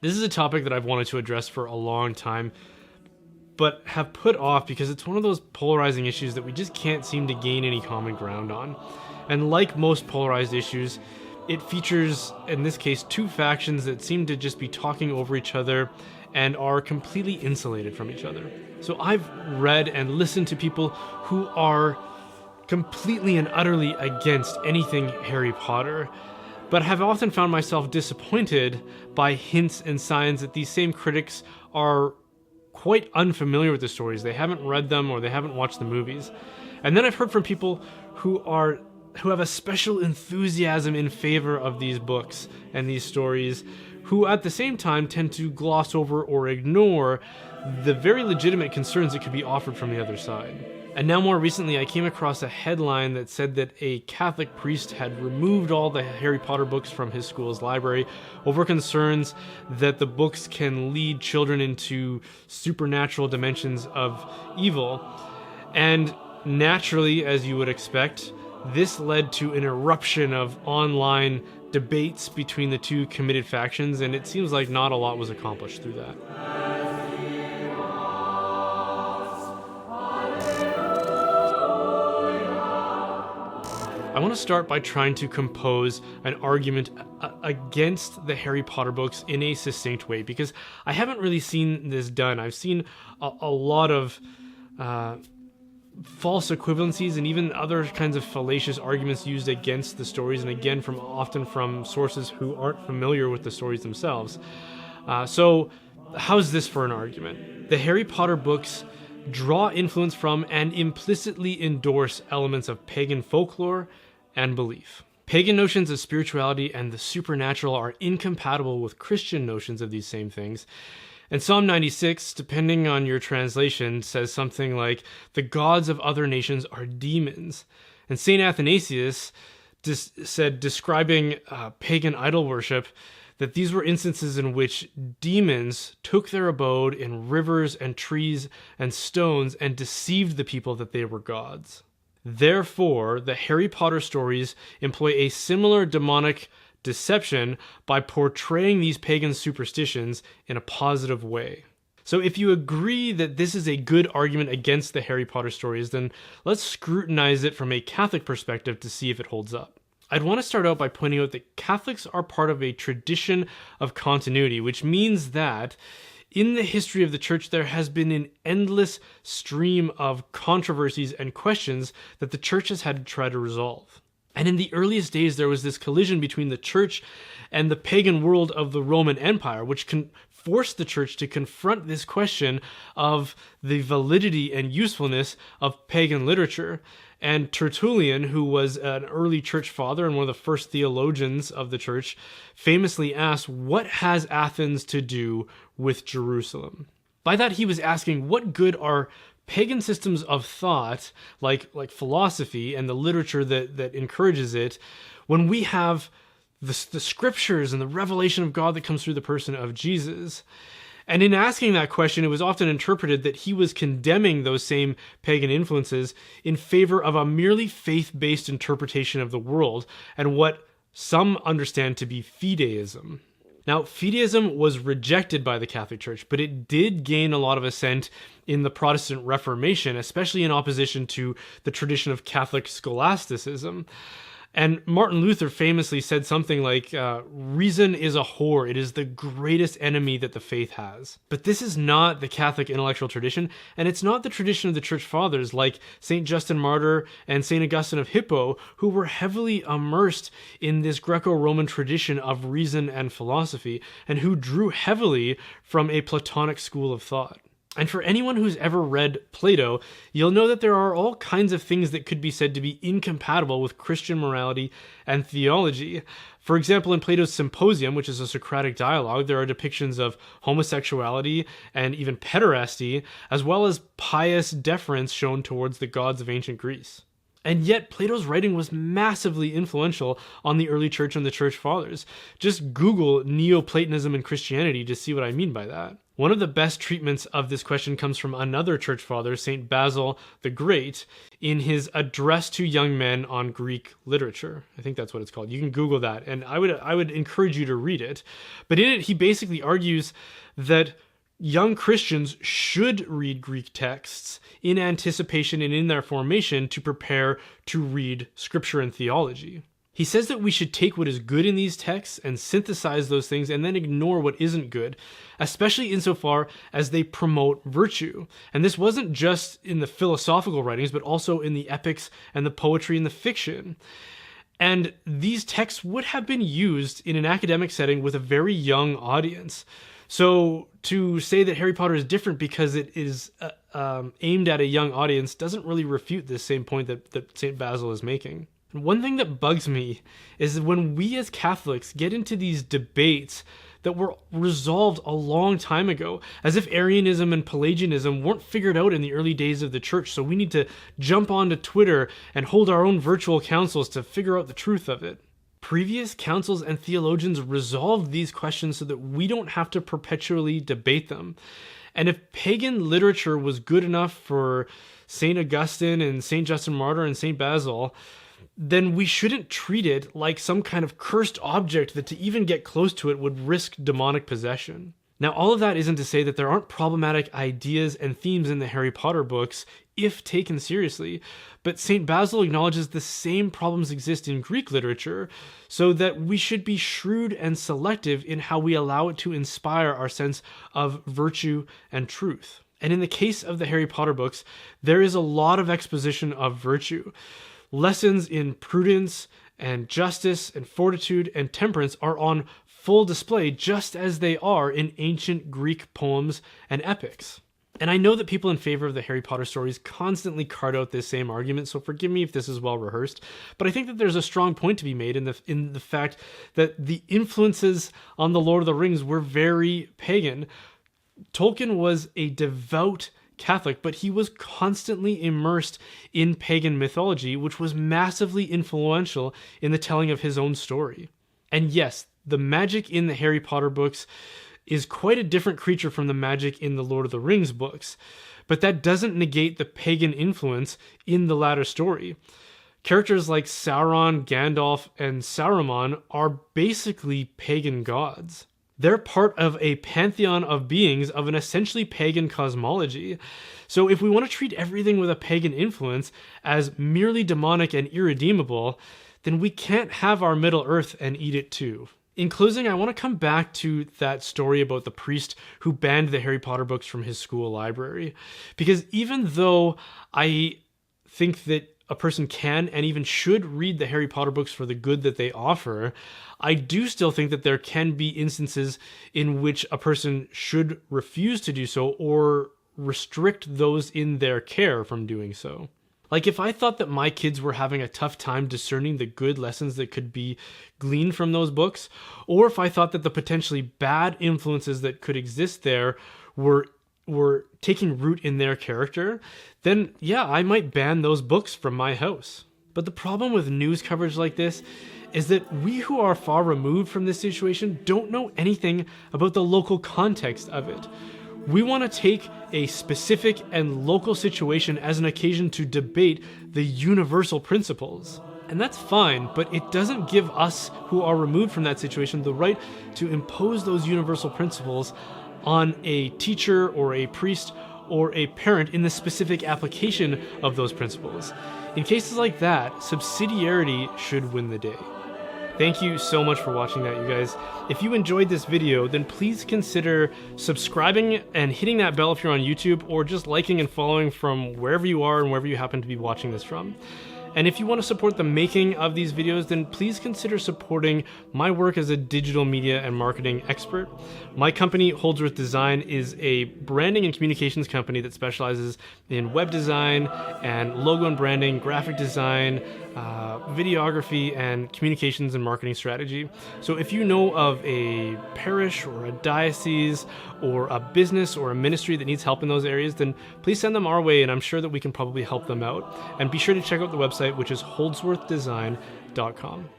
This is a topic that I've wanted to address for a long time, but have put off because it's one of those polarizing issues that we just can't seem to gain any common ground on. And like most polarized issues, it features, in this case, two factions that seem to just be talking over each other and are completely insulated from each other. So I've read and listened to people who are completely and utterly against anything Harry Potter, but have often found myself disappointed by hints and signs that these same critics are quite unfamiliar with the stories. They haven't read them or they haven't watched the movies. And then I've heard from people who have a special enthusiasm in favor of these books and these stories, who at the same time tend to gloss over or ignore the very legitimate concerns that could be offered from the other side. And now more recently, I came across a headline that said that a Catholic priest had removed all the Harry Potter books from his school's library over concerns that the books can lead children into supernatural dimensions of evil. And naturally, as you would expect, this led to an eruption of online debates between the two committed factions, and it seems like not a lot was accomplished through that. I want to start by trying to compose an argument against the Harry Potter books in a succinct way, because I haven't really seen this done. I've seen a lot of false equivalencies and even other kinds of fallacious arguments used against the stories, and again, often from sources who aren't familiar with the stories themselves. So how's this for an argument? The Harry Potter books draw influence from and implicitly endorse elements of pagan folklore and belief. Pagan notions of spirituality and the supernatural are incompatible with Christian notions of these same things. And Psalm 96, depending on your translation, says something like, "The gods of other nations are demons." And St. Athanasius said, describing pagan idol worship, that these were instances in which demons took their abode in rivers and trees and stones and deceived the people that they were gods. Therefore, the Harry Potter stories employ a similar demonic deception by portraying these pagan superstitions in a positive way. So if you agree that this is a good argument against the Harry Potter stories, then let's scrutinize it from a Catholic perspective to see if it holds up. I'd want to start out by pointing out that Catholics are part of a tradition of continuity, which means that in the history of the Church, there has been an endless stream of controversies and questions that the Church has had to try to resolve. And in the earliest days, there was this collision between the Church and the pagan world of the Roman Empire, which forced the Church to confront this question of the validity and usefulness of pagan literature. And Tertullian, who was an early church father and one of the first theologians of the church, famously asked, "What has Athens to do with Jerusalem?" By that, he was asking, what good are pagan systems of thought, like philosophy and the literature that encourages it, when we have the scriptures and the revelation of God that comes through the person of Jesus? And in asking that question, it was often interpreted that he was condemning those same pagan influences in favor of a merely faith-based interpretation of the world and what some understand to be fideism. Now, fideism was rejected by the Catholic Church, but it did gain a lot of assent in the Protestant Reformation, especially in opposition to the tradition of Catholic scholasticism. And Martin Luther famously said something like, reason is a whore. It is the greatest enemy that the faith has. But this is not the Catholic intellectual tradition, and it's not the tradition of the Church Fathers like St. Justin Martyr and St. Augustine of Hippo, who were heavily immersed in this Greco-Roman tradition of reason and philosophy, and who drew heavily from a Platonic school of thought. And for anyone who's ever read Plato, you'll know that there are all kinds of things that could be said to be incompatible with Christian morality and theology. For example, in Plato's Symposium, which is a Socratic dialogue, there are depictions of homosexuality and even pederasty, as well as pious deference shown towards the gods of ancient Greece. And yet, Plato's writing was massively influential on the early church and the church fathers. Just Google Neoplatonism and Christianity to see what I mean by that. One of the best treatments of this question comes from another church father, St. Basil the Great, in his Address to Young Men on Greek Literature. I think that's what it's called. You can Google that, and I would encourage you to read it. But in it, he basically argues that young Christians should read Greek texts in anticipation and in their formation to prepare to read Scripture and theology. He says that we should take what is good in these texts and synthesize those things and then ignore what isn't good, especially insofar as they promote virtue. And this wasn't just in the philosophical writings, but also in the epics and the poetry and the fiction. And these texts would have been used in an academic setting with a very young audience. So to say that Harry Potter is different because it is aimed at a young audience doesn't really refute this same point that St. Basil is making. One thing that bugs me is when we as Catholics get into these debates that were resolved a long time ago, as if Arianism and Pelagianism weren't figured out in the early days of the church, so we need to jump onto Twitter and hold our own virtual councils to figure out the truth of it. Previous councils and theologians resolved these questions so that we don't have to perpetually debate them. And if pagan literature was good enough for St. Augustine and St. Justin Martyr and St. Basil, then we shouldn't treat it like some kind of cursed object that to even get close to it would risk demonic possession. Now, all of that isn't to say that there aren't problematic ideas and themes in the Harry Potter books if taken seriously, but St. Basil acknowledges the same problems exist in Greek literature, so that we should be shrewd and selective in how we allow it to inspire our sense of virtue and truth. And in the case of the Harry Potter books, there is a lot of exposition of virtue. Lessons in prudence and justice and fortitude and temperance are on full display just as they are in ancient Greek poems and epics. And I know that people in favor of the Harry Potter stories constantly cart out this same argument, so forgive me if this is well rehearsed, but I think that there's a strong point to be made in the fact that the influences on the Lord of the Rings were very pagan. Tolkien was a devout Catholic, but he was constantly immersed in pagan mythology, which was massively influential in the telling of his own story. And yes, the magic in the Harry Potter books is quite a different creature from the magic in the Lord of the Rings books, but that doesn't negate the pagan influence in the latter story. Characters like Sauron, Gandalf, and Saruman are basically pagan gods. They're part of a pantheon of beings of an essentially pagan cosmology. So if we want to treat everything with a pagan influence as merely demonic and irredeemable, then we can't have our Middle-earth and eat it too. In closing, I want to come back to that story about the priest who banned the Harry Potter books from his school library. Because even though I think that a person can and even should read the Harry Potter books for the good that they offer, I do still think that there can be instances in which a person should refuse to do so or restrict those in their care from doing so. Like if I thought that my kids were having a tough time discerning the good lessons that could be gleaned from those books, or if I thought that the potentially bad influences that could exist there were taking root in their character, then yeah, I might ban those books from my house. But the problem with news coverage like this is that we who are far removed from this situation don't know anything about the local context of it. We want to take a specific and local situation as an occasion to debate the universal principles. And that's fine, but it doesn't give us who are removed from that situation the right to impose those universal principles on a teacher or a priest or a parent in the specific application of those principles. In cases like that, subsidiarity should win the day. Thank you so much for watching that, you guys. If you enjoyed this video, then please consider subscribing and hitting that bell if you're on YouTube, or just liking and following from wherever you are and wherever you happen to be watching this from. And if you want to support the making of these videos, then please consider supporting my work as a digital media and marketing expert. My company, Holdsworth Design, is a branding and communications company that specializes in web design and logo and branding, graphic design, videography, and communications and marketing strategy. So if you know of a parish or a diocese or a business or a ministry that needs help in those areas, then please send them our way, and I'm sure that we can probably help them out. And be sure to check out the website, which is holdsworthdesign.com.